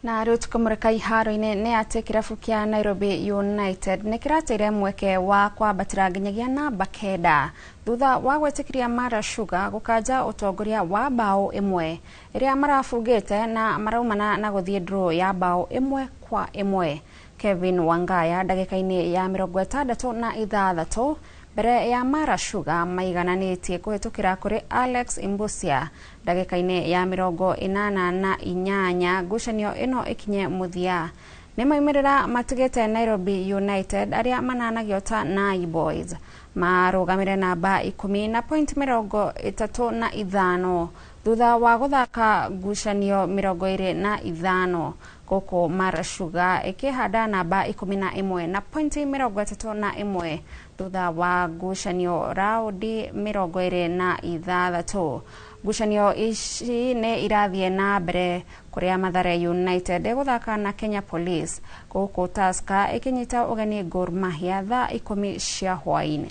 Na riu tukamurika iharo-ini ni ati kirabu kia Nairobi United ni kirateire mweke wa kwambatira nginyagia namba kenda thutha wa gwetikiria Mara Sugar gukanja utongoria wa bao imwe iria marabungite na maraumana na guthie draw ya bao imwe kwa imwe. Kevin Wangaya ndagika-ini ya 66 mbere ya Mara Sugar maigananitie kuhitukira kuri Alex Imbusia ndagika-ini ya 88 ngucanio ino ikinye muthia. Ni maimirira matigite Nairobi United aria mananagio ta Nai Boys marugamire namba 10 na point 35 thutha wa guthaka ngucanio 25 koko Mara Sugar ikihanda namba 11 na point 31 thutha wa ngucanio raundi 26. Ngucanio ici ni irathie na mbere kuria Mathare United guthaka na Kenya Police koko Tusker ikinyita ugeni Gor Mahia thaa 10 cia hwaini.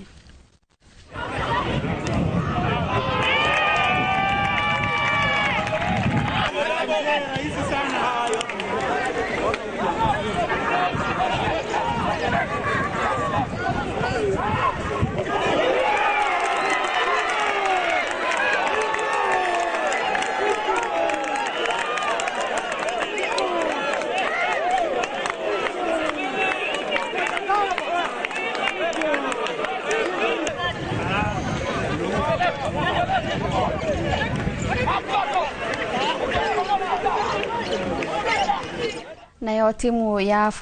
Nayo timu ya